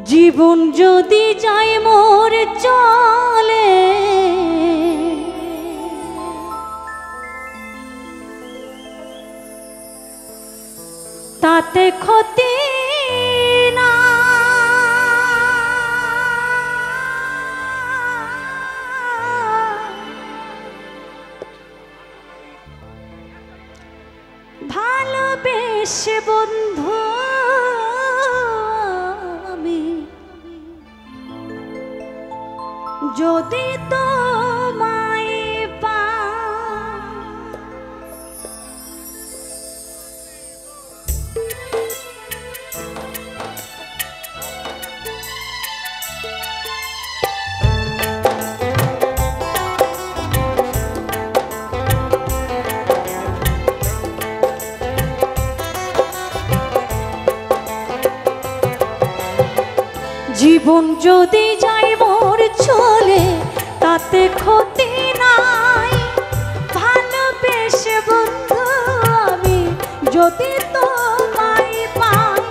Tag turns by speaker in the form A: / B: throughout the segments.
A: জীবন যদি যায় মোর চলে তাতে ক্ষতি না, ভালোবেসে বন্ধু আমি যদি তোমায় জীবন যদি যাই মোর চলে তাতে ক্ষতি নাই, ভালোবেসে বন্ধু আমি যদি তোমায় পাই।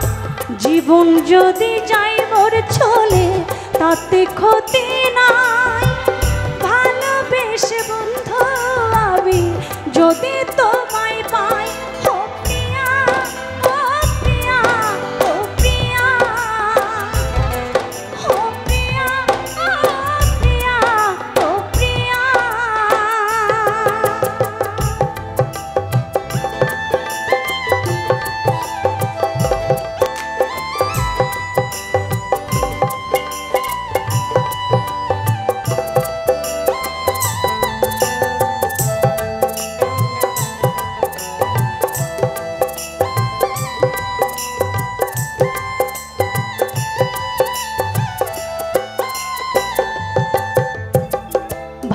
A: জীবন যদি যাই মোর চলে তাতে ক্ষতি নাই, ভালোবেসে বন্ধু আমি যদি তোমায় পাই।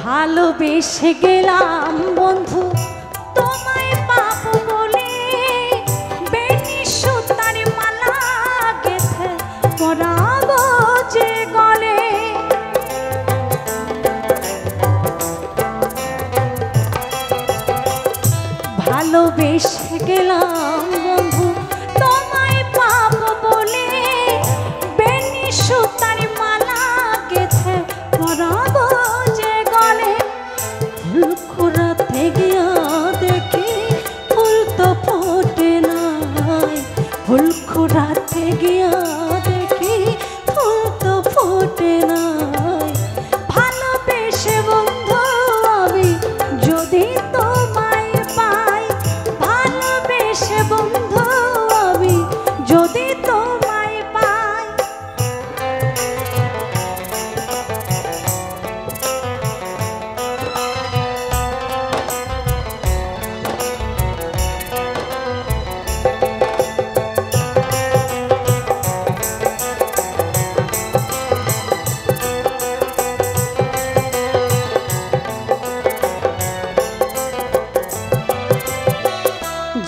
A: ভালোবেসে গেলাম বন্ধু তোমায় পাবো বলে, বেনি সুতার মালা গেথে পরাবো যে গলে। ভালোবেসে গেলাম বন্ধু তোমায় পাবো বলে, বেনি সুতার মালা গেথে পরাবো যে গলে। ফুল খোরাতে গিয়া দেখি ফুল তো ফোটে নাই, ফুল খোরাতে গিয়া দেখি ফুল তো ফোটে নাই। ভালোবেসে বন্ধু আমি যদি তোমায় পাই, ভালোবেসে বন্ধু আমি যদি তোমায় পাই।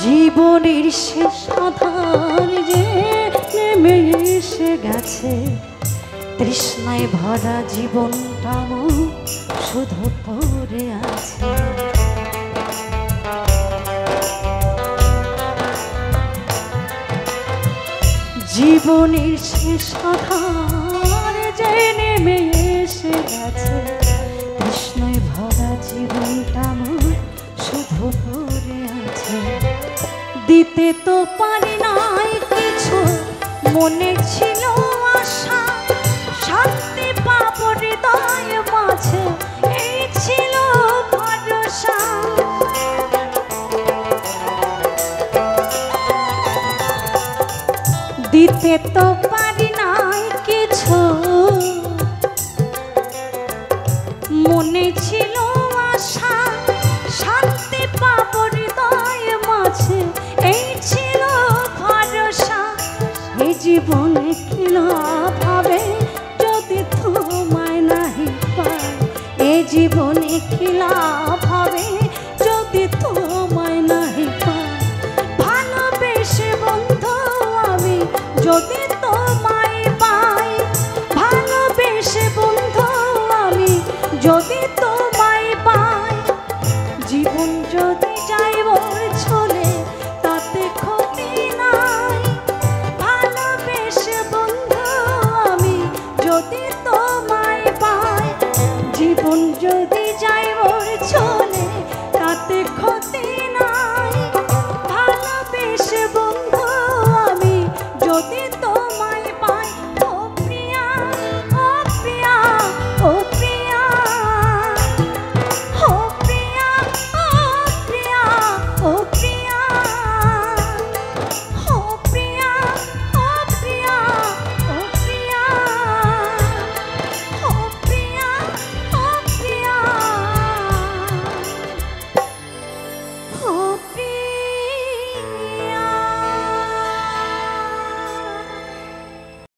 A: জীবনের শেষ আধার যে নেমে এসে গেছে, তৃষ্ণায় ভরা জীবনটা শুধু পড়ে আছে। জীবনের শেষ আধার যে নেমে এসে গেছে, তৃষ্ণায় ভরা জীবনটা শুধু পড়ে আছে। দিতে তো পারি নাই কিছু, মনে ছিল আশা শান্তি পাবো হৃদয় মাঝে, এই ছিল ভরসা। দিতে তো পারি নাই কিছু, মনে ছিল আশা শান্তি পাবো হৃদয় মাঝে, এই ছিল ভরসা। এই জীবনে কি লাভ হবে যদি তোমায় নাহি পাই, এই জীবনে কি লাভ